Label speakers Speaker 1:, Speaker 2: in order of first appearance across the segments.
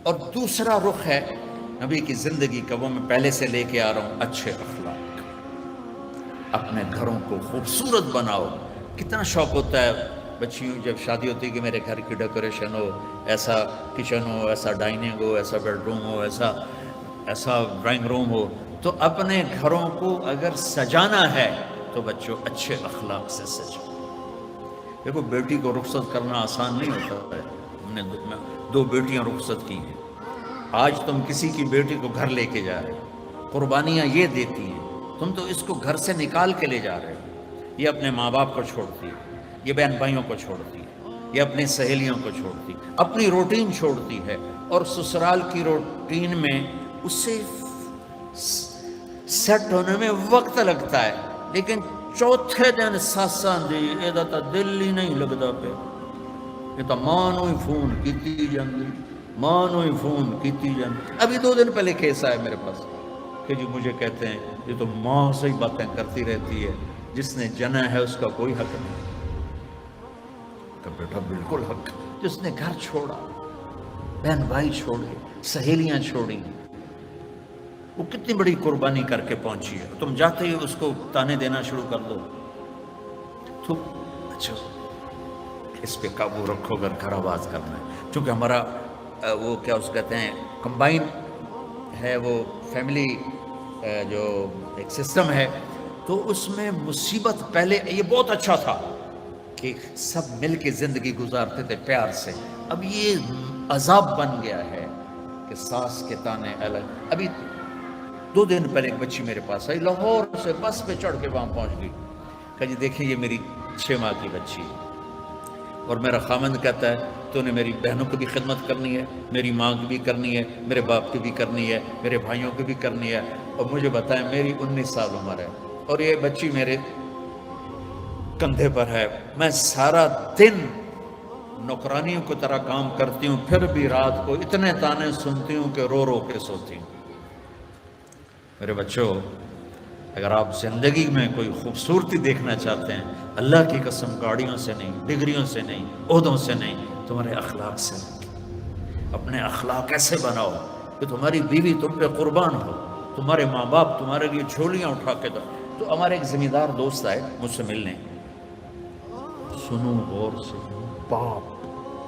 Speaker 1: اور دوسرا رخ ہے نبی کی زندگی کا، وہ میں پہلے سے لے کے آ رہا ہوں، اچھے اخلاق۔ اپنے گھروں کو خوبصورت بناؤ۔ کتنا شوق ہوتا ہے بچیوں جب شادی ہوتی ہے کہ میرے گھر کی ڈیکوریشن ہو، ایسا کچن ہو، ایسا ڈائننگ ہو، ایسا بیڈ روم ہو، ایسا ڈرائنگ روم ہو۔ تو اپنے گھروں کو اگر سجانا ہے تو بچوں اچھے اخلاق سے سجاؤ۔ دیکھو بیٹی کو رخصت کرنا آسان نہیں ہوتا ہے، ہم نے 2 بیٹیاں رخصت کی ہیں۔ آج تم کسی کی بیٹی کو گھر لے کے جا رہے ہو، قربانیاں یہ دیتی ہیں، تم تو اس کو گھر سے نکال کے لے جا رہے ہو۔ یہ اپنے ماں باپ کو چھوڑتی ہے، یہ بہن بھائیوں کو چھوڑتی ہے، یہ اپنی سہیلیوں کو چھوڑتی، اپنی روٹین چھوڑتی ہے، اور سسرال کی روٹین میں اسے سیٹ ہونے میں وقت لگتا ہے، لیکن چوتھے دن ساساں دی ایدا تا دل ہی نہیں لگتا پہ، یہ تو ماں نو ہی فون کیتی جاندی، ماں نو ہی فون کیتی جاندی۔ ابھی 2 دن پہلے کیس آیا میرے پاس کہ جی مجھے کہتے ہیں یہ تو ماں سے ہی باتیں کرتی رہتی ہے، جس نے جنا ہے اس کا کوئی حق نہیں۔ کہ بیٹا بالکل حق، جس نے گھر چھوڑا، بہن بھائی چھوڑے، سہیلیاں چھوڑی، وہ کتنی بڑی قربانی کر کے پہنچی ہے، تم جاتے ہی اس کو تانے دینا شروع کر دو تو اچھا اس پہ قابو رکھو اگر گھر آباد کرنا ہے۔ چونکہ ہمارا وہ کیا اس کہتے ہیں کمبائن ہے، وہ فیملی جو ایک سسٹم ہے، تو اس میں مصیبت پہلے یہ بہت اچھا تھا کہ سب مل کے زندگی گزارتے تھے پیار سے، اب یہ عذاب بن گیا ہے کہ ساس کے تانے الگ۔ ابھی 2 دن پہلے ایک بچی میرے پاس آئی، لاہور سے بس پہ چڑھ کے وہاں پہنچ گئی، کہا جی دیکھیں یہ میری 6 ماہ کی بچی ہے، اور میرا خامند کہتا ہے تو نے میری بہنوں کی بھی خدمت کرنی ہے، میری ماں کی بھی کرنی ہے، میرے باپ کی بھی کرنی ہے، میرے بھائیوں کی بھی کرنی ہے، اور مجھے بتائیں میری 19 سال عمر ہے اور یہ بچی میرے کندھے پر ہے، میں سارا دن نوکرانیوں کی طرح کام کرتی ہوں، پھر بھی رات کو اتنے تانے سنتی ہوں کہ رو رو کے سوتی ہوں۔ میرے بچوں، اگر آپ زندگی میں کوئی خوبصورتی دیکھنا چاہتے ہیں، اللہ کی قسم گاڑیوں سے نہیں، ڈگریوں سے نہیں، عہدوں سے نہیں، تمہارے اخلاق سے۔ اپنے اخلاق ایسے بناؤ کہ تمہاری بیوی تم پہ قربان ہو، تمہارے ماں باپ تمہارے لیے جھولیاں اٹھا کے دو۔ تو ہمارے ایک زمیندار دوست آئے مجھ سے ملنے، سنو غور سے، باپ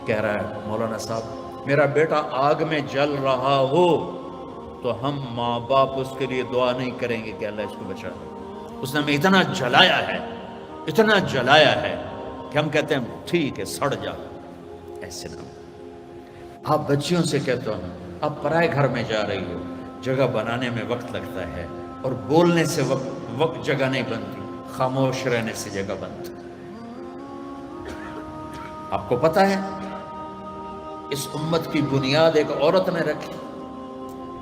Speaker 1: کہہ رہا ہے مولانا صاحب میرا بیٹا آگ میں جل رہا ہو تو ہم ماں باپ اس کے لیے دعا نہیں کریں گے کہ اللہ اس کو بچا دے، اس نے ہمیں اتنا جلایا ہے، اتنا جلایا ہے کہ ہم کہتے ہیں ٹھیک ہے سڑ جا۔ ایسے نہ ہو۔ آپ بچیوں سے کہتے ہو آپ پرائے گھر میں جا رہی ہو، جگہ بنانے میں وقت لگتا ہے، اور بولنے سے وقت جگہ نہیں بنتی، خاموش رہنے سے جگہ بنتی۔ آپ کو پتہ ہے اس امت کی بنیاد ایک عورت نے رکھی،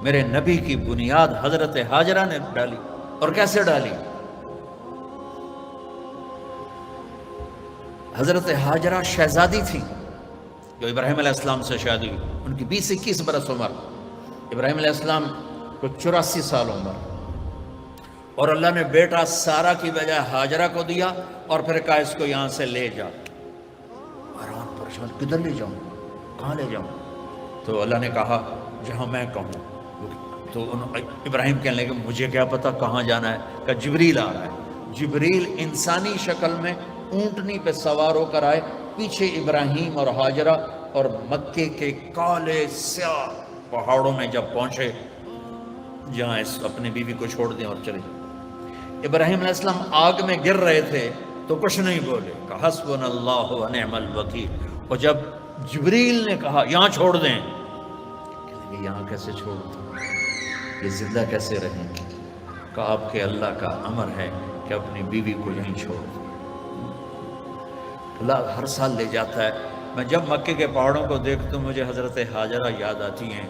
Speaker 1: میرے نبی کی بنیاد حضرت ہاجرہ نے ڈالی، اور کیسے ڈالی؟ حضرت ہاجرہ شہزادی تھی جو ابراہیم علیہ السلام سے شادی ہوئی، ان کی 20-21 برس عمر، ابراہیم علیہ السلام کو 84 سال عمر، اور اللہ نے بیٹا سارا کی بجائے ہاجرہ کو دیا، اور پھر کہا اس کو یہاں سے لے جا۔ حیران پریشان کدھر لے جاؤں، کہاں لے جاؤں؟ تو اللہ نے کہا جہاں میں کہوں۔ تو ابراہیم کہنے لگے مجھے کیا پتا کہاں جانا ہے؟ کہ جبریل آ رہا ہے۔ جبریل انسانی شکل میں اونٹنی پہ سوار ہو کر آئے، پیچھے ابراہیم اور ہاجرہ، اور مکے کے کالے سیاہ پہاڑوں میں جب پہنچے جہاں اس اپنی بیوی کو چھوڑ دیں اور چلے جائیں۔ ابراہیم علیہ السلام آگ میں گر رہے تھے تو کچھ نہیں بولے، کہ حسبنا اللہ و نعم الوکیل۔ اور جب جبریل نے کہا یہاں چھوڑ دیں، کہ یہاں کیسے چھوڑ دیں، یہ زندہ کیسے رہیں گے؟ کہ آپ کے اللہ کا امر ہے کہ اپنی بیوی کو یہیں چھوڑ دیں۔ اللہ ہر سال لے جاتا ہے۔ میں جب مکے کے پہاڑوں کو دیکھتا ہوں مجھے حضرت ہاجرہ یاد آتی ہیں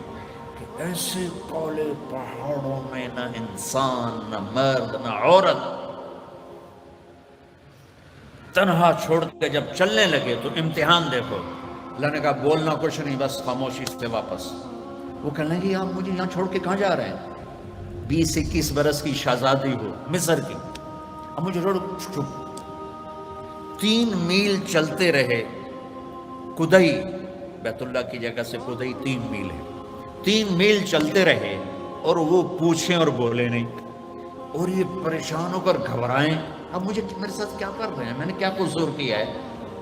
Speaker 1: کہ ایسے کالے پہاڑوں میں نہ انسان، نہ مرد، نہ عورت، تنہا چھوڑ کے جب چلنے لگے تو امتحان دیکھو۔ اللہ نے کہا بولنا کچھ نہیں، بس خاموشی سے واپس۔ وہ کہنے لگے آپ مجھے یہاں چھوڑ کے کہاں جا رہے ہیں؟ 20-21 برس کی شہزادی ہو مصر کی، اب مجھے 3 میل چلتے رہے، کدئی بیت اللہ کی جگہ سے کدئی 3 میل ہے، 3 میل چلتے رہے اور وہ پوچھیں اور بولے نہیں، اور یہ پریشان ہو کر گھبرائیں اب مجھے میرے ساتھ کیا کر رہے ہیں، میں نے کیا قصور کیا ہے۔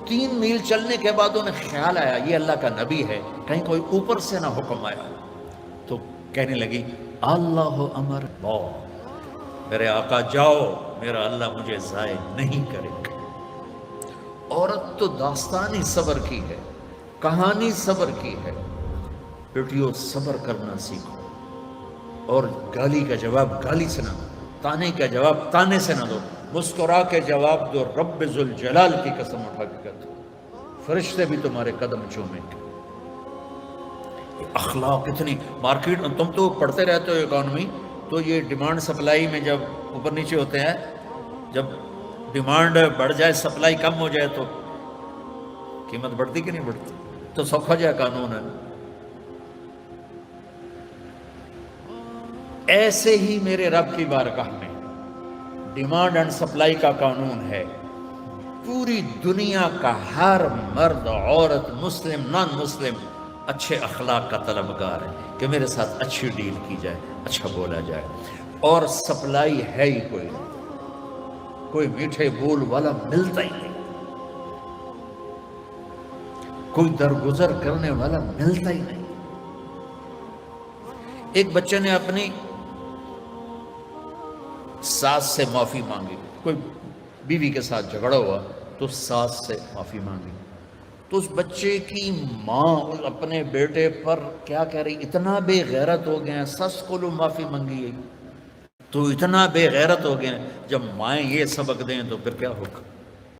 Speaker 1: 3 میل چلنے کے بعد انہیں خیال آیا یہ اللہ کا نبی ہے، کہیں کوئی اوپر سے نہ حکم آیا، تو کہنے لگی اللہ امر میرے آقا جاؤ، میرا اللہ مجھے ضائع نہیں کرے گا۔ عورت تو داستانی صبر کی ہے، کہانی صبر کی ہے۔ بیٹیوں صبر کرنا سیکھو، اور گالی کا جواب گالی سے نہ دو، تانے کا جواب تانے سے نہ دو، مسکرا کے جواب دو، رب ذوالجلال کی قسم اٹھا کے کہتے فرشتے بھی تمہارے قدم چومیں گے۔ اخلاق اتنی مارکیٹ، تم تو پڑھتے رہتے ہو اکانومی، تو یہ ڈیمانڈ سپلائی میں جب اوپر نیچے ہوتے ہیں، جب ڈیمانڈ بڑھ جائے سپلائی کم ہو جائے تو قیمت بڑھتی کہ نہیں بڑھتی؟ تو سوکھا جائے قانون ہے۔ ایسے ہی میرے رب کی بارگاہ میں ڈیمانڈ اینڈ سپلائی کا قانون ہے۔ پوری دنیا کا ہر مرد، عورت، مسلم، نان مسلم اچھے اخلاق کا طلبگار ہے کہ میرے ساتھ اچھی ڈیل کی جائے، اچھا بولا جائے، اور سپلائی ہے ہی کوئی نہیں، کوئی میٹھے بول والا ملتا ہی نہیں، کوئی درگزر کرنے والا ملتا ہی نہیں۔ ایک بچے نے اپنی ساس سے معافی مانگی، کوئی بیوی کے ساتھ جھگڑا ہوا تو ساس سے معافی مانگی، تو اس بچے کی ماں اپنے بیٹے پر کیا کہہ رہی، اتنا بے غیرت ہو گئے ہیں، سس کو لو معافی مانگی ہے تو اتنا بے غیرت ہو گئے ہیں، جب مائیں یہ سبق دیں تو پھر کیا ہوگا۔